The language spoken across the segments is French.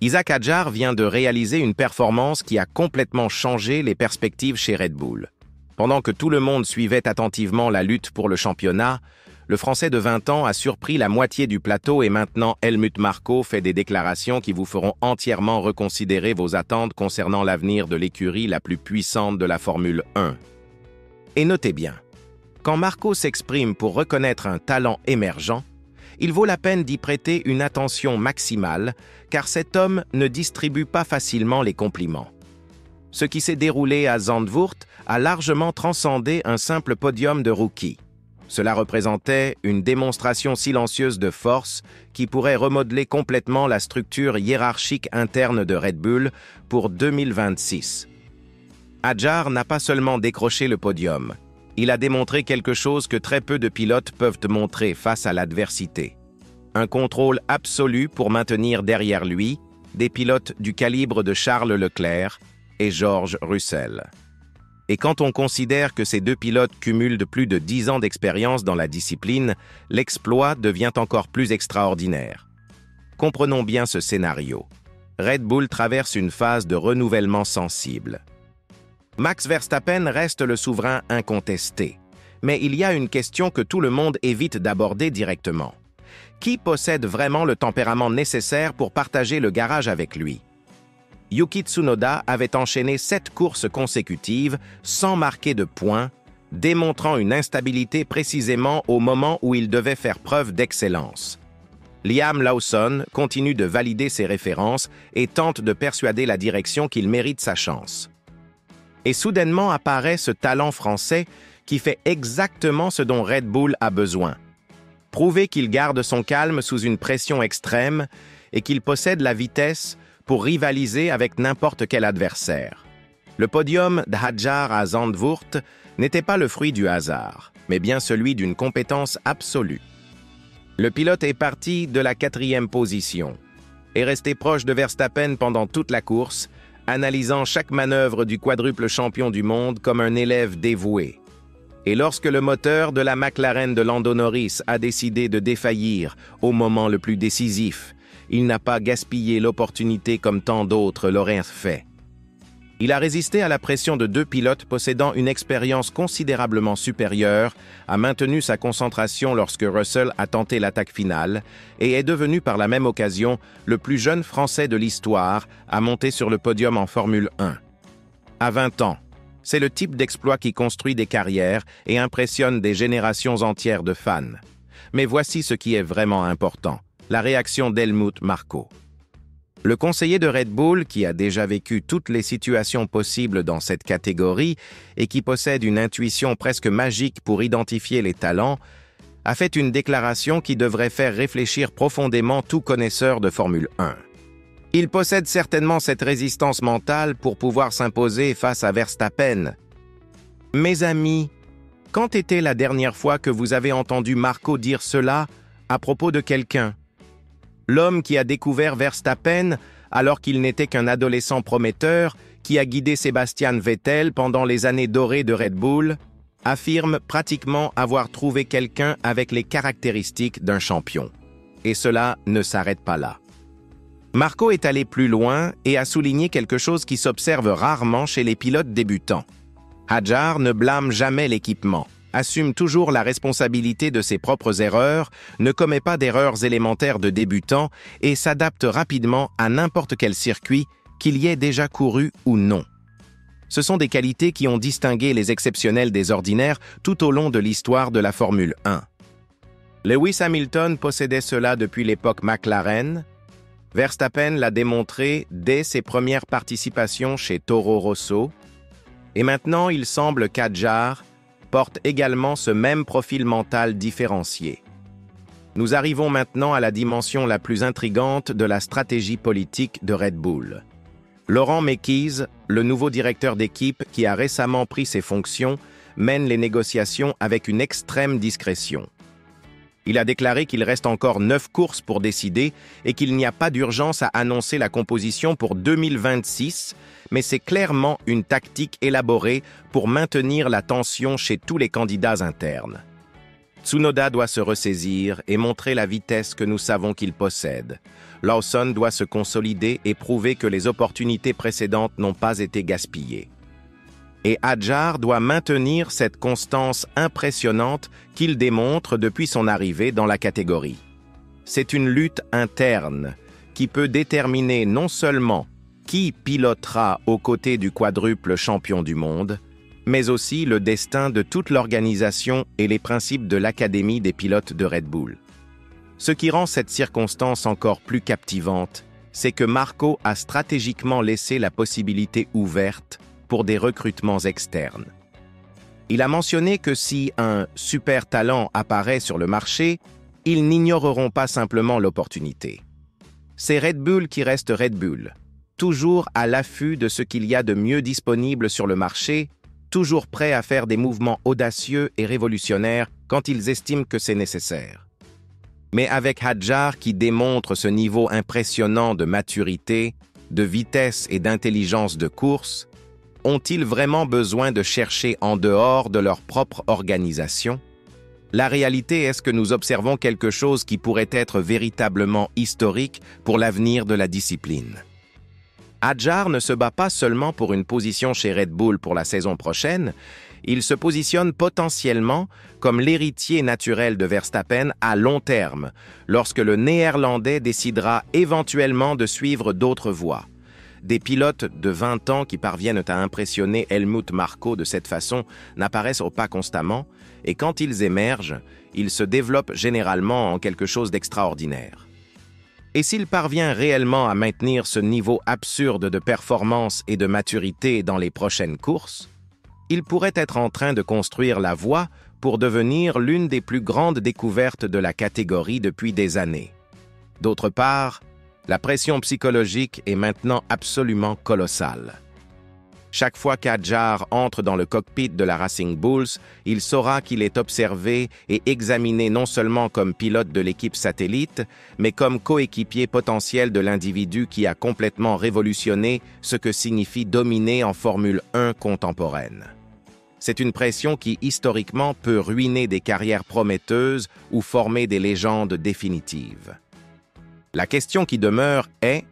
Isack Hadjar vient de réaliser une performance qui a complètement changé les perspectives chez Red Bull. Pendant que tout le monde suivait attentivement la lutte pour le championnat, le Français de 20 ans a surpris la moitié du plateau et maintenant Helmut Marko fait des déclarations qui vous feront entièrement reconsidérer vos attentes concernant l'avenir de l'écurie la plus puissante de la Formule 1. Et notez bien, quand Marko s'exprime pour reconnaître un talent émergent, il vaut la peine d'y prêter une attention maximale, car cet homme ne distribue pas facilement les compliments. Ce qui s'est déroulé à Zandvoort a largement transcendé un simple podium de rookie. Cela représentait une démonstration silencieuse de force qui pourrait remodeler complètement la structure hiérarchique interne de Red Bull pour 2026. Hadjar n'a pas seulement décroché le podium, il a démontré quelque chose que très peu de pilotes peuvent montrer face à l'adversité. Un contrôle absolu pour maintenir derrière lui des pilotes du calibre de Charles Leclerc et George Russell. Et quand on considère que ces deux pilotes cumulent de plus de 10 ans d'expérience dans la discipline, l'exploit devient encore plus extraordinaire. Comprenons bien ce scénario. Red Bull traverse une phase de renouvellement sensible. Max Verstappen reste le souverain incontesté. Mais il y a une question que tout le monde évite d'aborder directement. Qui possède vraiment le tempérament nécessaire pour partager le garage avec lui? Yuki Tsunoda avait enchaîné 7 courses consécutives sans marquer de points, démontrant une instabilité précisément au moment où il devait faire preuve d'excellence. Liam Lawson continue de valider ses références et tente de persuader la direction qu'il mérite sa chance. Et soudainement apparaît ce talent français qui fait exactement ce dont Red Bull a besoin. Prouver qu'il garde son calme sous une pression extrême et qu'il possède la vitesse pour rivaliser avec n'importe quel adversaire. Le podium d'Hadjar à Zandvoort n'était pas le fruit du hasard, mais bien celui d'une compétence absolue. Le pilote est parti de la 4e position et resté proche de Verstappen pendant toute la course, analysant chaque manœuvre du quadruple champion du monde comme un élève dévoué. Et lorsque le moteur de la McLaren de Lando Norris a décidé de défaillir au moment le plus décisif, il n'a pas gaspillé l'opportunité comme tant d'autres l'auraient fait. Il a résisté à la pression de 2 pilotes possédant une expérience considérablement supérieure, a maintenu sa concentration lorsque Russell a tenté l'attaque finale et est devenu par la même occasion le plus jeune Français de l'histoire à monter sur le podium en Formule 1. À 20 ans, c'est le type d'exploit qui construit des carrières et impressionne des générations entières de fans. Mais voici ce qui est vraiment important, la réaction d'Helmut Marko. Le conseiller de Red Bull, qui a déjà vécu toutes les situations possibles dans cette catégorie et qui possède une intuition presque magique pour identifier les talents, a fait une déclaration qui devrait faire réfléchir profondément tout connaisseur de Formule 1. Il possède certainement cette résistance mentale pour pouvoir s'imposer face à Verstappen. Mes amis, quand était la dernière fois que vous avez entendu Marko dire cela à propos de quelqu'un? L'homme qui a découvert Verstappen alors qu'il n'était qu'un adolescent prometteur, qui a guidé Sebastian Vettel pendant les années dorées de Red Bull, affirme pratiquement avoir trouvé quelqu'un avec les caractéristiques d'un champion. Et cela ne s'arrête pas là. Marko est allé plus loin et a souligné quelque chose qui s'observe rarement chez les pilotes débutants. Hadjar ne blâme jamais l'équipement, assume toujours la responsabilité de ses propres erreurs, ne commet pas d'erreurs élémentaires de débutant et s'adapte rapidement à n'importe quel circuit, qu'il y ait déjà couru ou non. Ce sont des qualités qui ont distingué les exceptionnels des ordinaires tout au long de l'histoire de la Formule 1. Lewis Hamilton possédait cela depuis l'époque McLaren. Verstappen l'a démontré dès ses premières participations chez Toro Rosso. Et maintenant, il semble qu'Hadjar porte également ce même profil mental différencié. Nous arrivons maintenant à la dimension la plus intrigante de la stratégie politique de Red Bull. Laurent Mekies, le nouveau directeur d'équipe qui a récemment pris ses fonctions, mène les négociations avec une extrême discrétion. Il a déclaré qu'il reste encore 9 courses pour décider et qu'il n'y a pas d'urgence à annoncer la composition pour 2026, mais c'est clairement une tactique élaborée pour maintenir la tension chez tous les candidats internes. Tsunoda doit se ressaisir et montrer la vitesse que nous savons qu'il possède. Lawson doit se consolider et prouver que les opportunités précédentes n'ont pas été gaspillées. Et Hadjar doit maintenir cette constance impressionnante qu'il démontre depuis son arrivée dans la catégorie. C'est une lutte interne qui peut déterminer non seulement qui pilotera aux côtés du quadruple champion du monde, mais aussi le destin de toute l'organisation et les principes de l'Académie des pilotes de Red Bull. Ce qui rend cette circonstance encore plus captivante, c'est que Marco a stratégiquement laissé la possibilité ouverte pour des recrutements externes. Il a mentionné que si un super talent apparaît sur le marché, ils n'ignoreront pas simplement l'opportunité. C'est Red Bull qui reste Red Bull, toujours à l'affût de ce qu'il y a de mieux disponible sur le marché, toujours prêt à faire des mouvements audacieux et révolutionnaires quand ils estiment que c'est nécessaire. Mais avec Hadjar qui démontre ce niveau impressionnant de maturité, de vitesse et d'intelligence de course, ont-ils vraiment besoin de chercher en dehors de leur propre organisation? La réalité est que nous observons quelque chose qui pourrait être véritablement historique pour l'avenir de la discipline. Hadjar ne se bat pas seulement pour une position chez Red Bull pour la saison prochaine, il se positionne potentiellement comme l'héritier naturel de Verstappen à long terme, lorsque le Néerlandais décidera éventuellement de suivre d'autres voies. Des pilotes de 20 ans qui parviennent à impressionner Helmut Marko de cette façon n'apparaissent pas constamment, et quand ils émergent, ils se développent généralement en quelque chose d'extraordinaire. Et s'il parvient réellement à maintenir ce niveau absurde de performance et de maturité dans les prochaines courses, il pourrait être en train de construire la voie pour devenir l'une des plus grandes découvertes de la catégorie depuis des années. D'autre part, la pression psychologique est maintenant absolument colossale. Chaque fois qu'Hadjar entre dans le cockpit de la Racing Bulls, il saura qu'il est observé et examiné non seulement comme pilote de l'équipe satellite, mais comme coéquipier potentiel de l'individu qui a complètement révolutionné ce que signifie dominer en Formule 1 contemporaine. C'est une pression qui, historiquement, peut ruiner des carrières prometteuses ou former des légendes définitives. La question qui demeure est: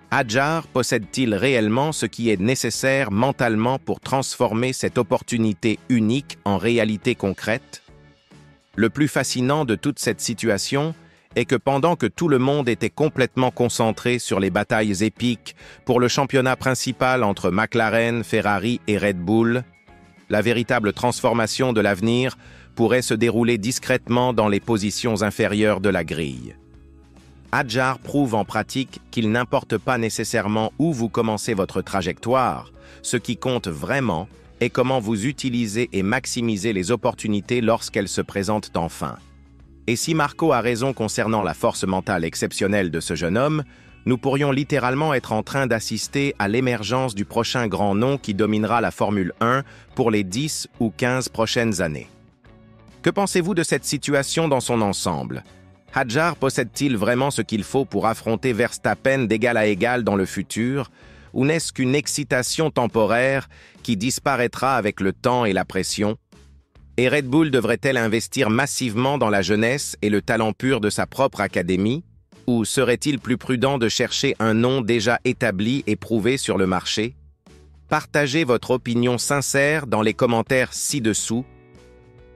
Hadjar possède-t-il réellement ce qui est nécessaire mentalement pour transformer cette opportunité unique en réalité concrète? Le plus fascinant de toute cette situation est que pendant que tout le monde était complètement concentré sur les batailles épiques pour le championnat principal entre McLaren, Ferrari et Red Bull, la véritable transformation de l'avenir pourrait se dérouler discrètement dans les positions inférieures de la grille. Hadjar prouve en pratique qu'il n'importe pas nécessairement où vous commencez votre trajectoire, ce qui compte vraiment est comment vous utilisez et maximisez les opportunités lorsqu'elles se présentent enfin. Et si Marco a raison concernant la force mentale exceptionnelle de ce jeune homme, nous pourrions littéralement être en train d'assister à l'émergence du prochain grand nom qui dominera la Formule 1 pour les 10 ou 15 prochaines années. Que pensez-vous de cette situation dans son ensemble? Hadjar possède-t-il vraiment ce qu'il faut pour affronter Verstappen d'égal à égal dans le futur, ou n'est-ce qu'une excitation temporaire qui disparaîtra avec le temps et la pression? Et Red Bull devrait-elle investir massivement dans la jeunesse et le talent pur de sa propre académie, ou serait-il plus prudent de chercher un nom déjà établi et prouvé sur le marché? Partagez votre opinion sincère dans les commentaires ci-dessous.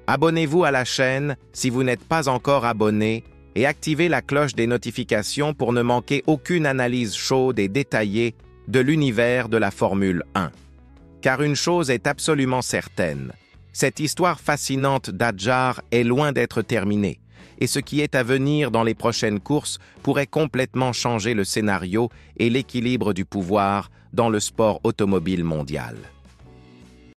Abonnez-vous à la chaîne si vous n'êtes pas encore abonné, et activez la cloche des notifications pour ne manquer aucune analyse chaude et détaillée de l'univers de la Formule 1. Car une chose est absolument certaine, cette histoire fascinante d'Hadjar est loin d'être terminée, et ce qui est à venir dans les prochaines courses pourrait complètement changer le scénario et l'équilibre du pouvoir dans le sport automobile mondial.